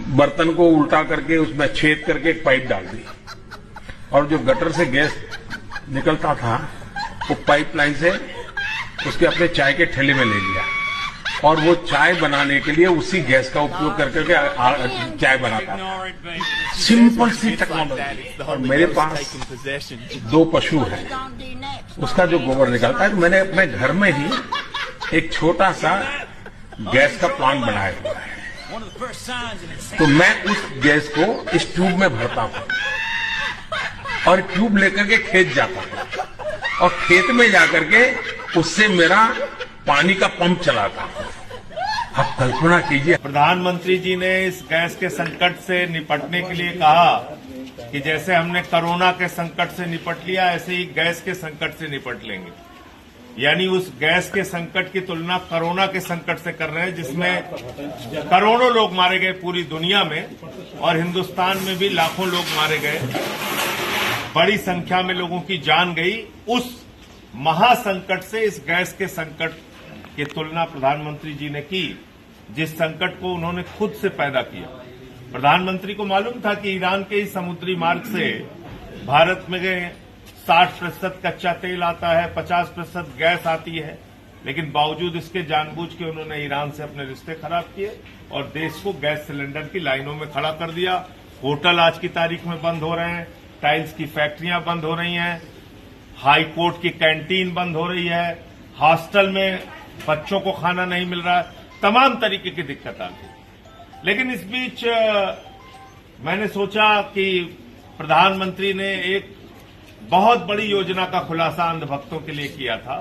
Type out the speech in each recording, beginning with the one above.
बर्तन को उल्टा करके उसमें छेद करके एक पाइप डाल दी और जो गटर से गैस निकलता था वो पाइपलाइन से उसके अपने चाय के ठेले में ले लिया और वो चाय बनाने के लिए उसी गैस का उपयोग करके चाय बनाता था। सिंपल सी टेक्नोलॉजी। और मेरे पास 2 पशु हैं, उसका जो गोबर निकलता है तो मैंने अपने घर में ही एक छोटा सा गैस का प्लांट बनाया हुआ है। तो मैं उस गैस को इस ट्यूब में भरता हूं और ट्यूब लेकर के खेत जाता हूं और खेत में जाकर के उससे मेरा पानी का पंप चलाता हूं। आप कल्पना कीजिए। प्रधानमंत्री जी ने इस गैस के संकट से निपटने के लिए कहा कि जैसे हमने कोरोना के संकट से निपट लिया ऐसे ही गैस के संकट से निपट लेंगे। यानी उस गैस के संकट की तुलना कोरोना के संकट से कर रहे हैं, जिसमें करोड़ों लोग मारे गए पूरी दुनिया में और हिंदुस्तान में भी लाखों लोग मारे गए, बड़ी संख्या में लोगों की जान गई। उस महासंकट से इस गैस के संकट की तुलना प्रधानमंत्री जी ने की, जिस संकट को उन्होंने खुद से पैदा किया। प्रधानमंत्री को मालूम था कि ईरान के इस समुद्री मार्ग से भारत में 60% कच्चा तेल आता है, 50% गैस आती है, लेकिन बावजूद इसके जानबूझ के उन्होंने ईरान से अपने रिश्ते खराब किए और देश को गैस सिलेंडर की लाइनों में खड़ा कर दिया। होटल आज की तारीख में बंद हो रहे हैं, टाइल्स की फैक्ट्रियां बंद हो रही हैं, हाई कोर्ट की कैंटीन बंद हो रही है, हॉस्टल में बच्चों को खाना नहीं मिल रहा है, तमाम तरीके की दिक्कत आ गई। लेकिन इस बीच मैंने सोचा कि प्रधानमंत्री ने एक बहुत बड़ी योजना का खुलासा अंधभक्तों के लिए किया था,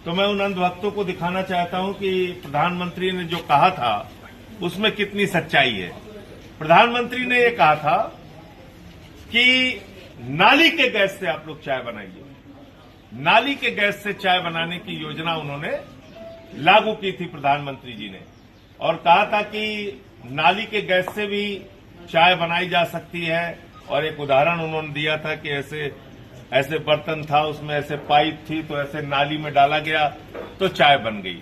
तो मैं उन अंधभक्तों को दिखाना चाहता हूं कि प्रधानमंत्री ने जो कहा था उसमें कितनी सच्चाई है। प्रधानमंत्री ने ये कहा था कि नाली के गैस से आप लोग चाय बनाइए। नाली के गैस से चाय बनाने की योजना उन्होंने लागू की थी प्रधानमंत्री जी ने, और कहा था कि नाली के गैस से भी चाय बनाई जा सकती है। और एक उदाहरण उन्होंने दिया था कि ऐसे बर्तन था, उसमें ऐसे पाइप थी, तो ऐसे नाली में डाला गया तो चाय बन गई।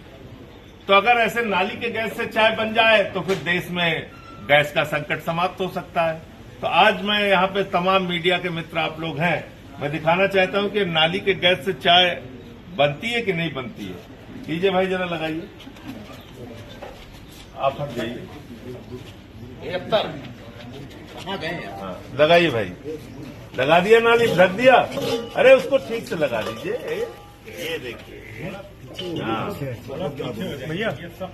तो अगर ऐसे नाली के गैस से चाय बन जाए तो फिर देश में गैस का संकट समाप्त हो सकता है। तो आज मैं यहाँ पे तमाम मीडिया के मित्र आप लोग हैं, मैं दिखाना चाहता हूं कि नाली के गैस से चाय बनती है कि नहीं बनती है। लीजिए भाई, जरा लगाइए, आप हट जाइए, हाँ लगाइए भाई, लगा दिया नाली, ढक दिया। अरे उसको ठीक से लगा दीजिए, ये देखिए, भैया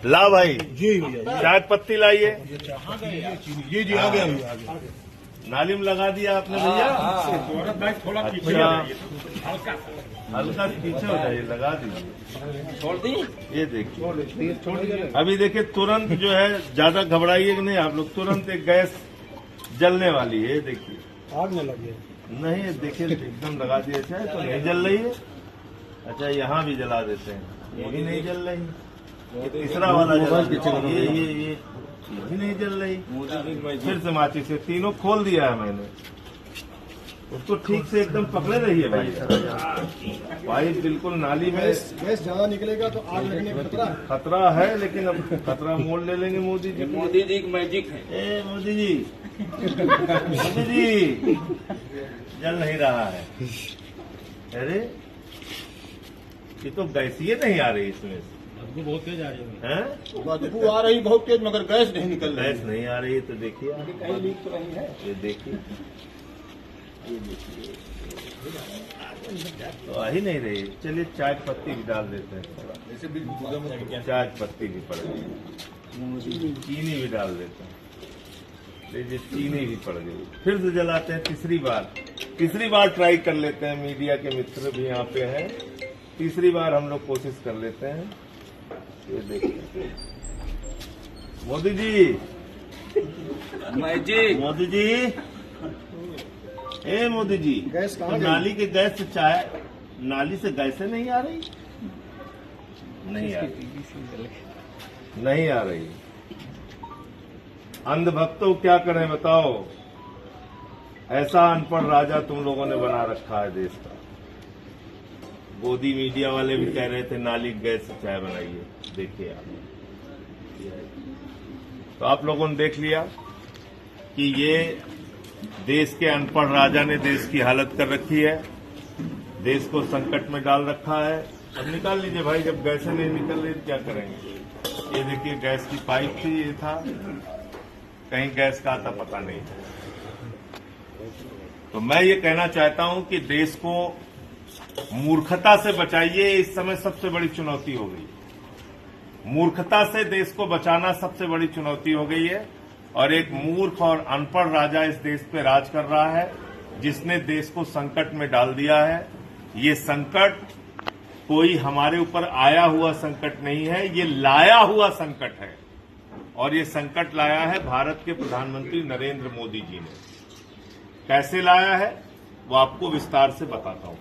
ला भाई जी, चाय पत्ती लाइए जी, आ गया। नाली में लगा दिया आपने भैया, अच्छा हल्का पीछे हो जाइए, लगा दीजिए, छोड़ दी। ये देखिए, अभी देखिए तुरंत जो है, ज्यादा घबराइए कि नहीं आप लोग, तुरंत एक गैस जलने वाली है। देखिए आग में लगी नहीं, देखिए एकदम लगा दिया चाहे तो नहीं जल रही है। अच्छा यहाँ भी जला देते हैं, ये भी नहीं जल रही, ये तीसरा वाला जला, ये भी नहीं जल रही। फिर से माचिस से तीनों खोल दिया है मैंने, उसको ठीक से एकदम पकड़े रहिए भाई। भाई बिल्कुल नाली में गैस ज्यादा निकलेगा तो आग लगने का खतरा है, लेकिन अब खतरा मोल ले लेंगे मोदी जी। मोदी जी की मैजिक है। ए मोदी जी, मोदी जी जल नहीं रहा है। अरे ये तो गैसीय नहीं आ रही, इसमें बदबू बहुत तेज आ रही है, बदबू आ रही बहुत तेज, मगर गैस नहीं निकल रही। गैस नहीं आ रही है, तो देखिए कहीं लीक तो नहीं है। ये देखिए, तो आ ही नहीं रही। चलिए चाय पत्ती भी डाल देते हैं, चाय पत्ती भी पड़ गई, चीनी भी डाल देते हैं, लीजिए चीनी भी पड़ गई। फिर से जलाते हैं, तीसरी बार ट्राई कर लेते हैं। मीडिया के मित्र भी यहाँ पे हैं, तीसरी बार हम लोग कोशिश कर लेते हैं। ये देखिए मोदी जी, मोदी जी, ए मोदी जी, गैस तो नाली के गैस से चाय, नाली से गैसें नहीं आ रही, नहीं आ रही, नहीं आ रही। अंधभक्तों क्या करें बताओ, ऐसा अनपढ़ राजा तुम लोगों ने बना रखा है देश का। गोदी मीडिया वाले भी कह रहे थे नाली गैस से चाय बनाइए, देखिए आप, तो आप लोगों ने देख लिया। कि ये देश के अनपढ़ राजा ने देश की हालत कर रखी है, देश को संकट में डाल रखा है। अब निकाल लीजिए भाई, जब गैसें नहीं निकल रही तो क्या करेंगे। ये देखिए गैस की पाइप थी, ये था, कहीं गैस का आता पता नहीं। तो मैं ये कहना चाहता हूं कि देश को मूर्खता से बचाइए, इस समय सबसे बड़ी चुनौती हो गई। मूर्खता से देश को बचाना सबसे बड़ी चुनौती हो गई है और एक मूर्ख और अनपढ़ राजा इस देश पे राज कर रहा है, जिसने देश को संकट में डाल दिया है। ये संकट कोई हमारे ऊपर आया हुआ संकट नहीं है, ये लाया हुआ संकट है और ये संकट लाया है भारत के प्रधानमंत्री नरेंद्र मोदी जी ने। कैसे लाया है वो आपको विस्तार से बताता हूं।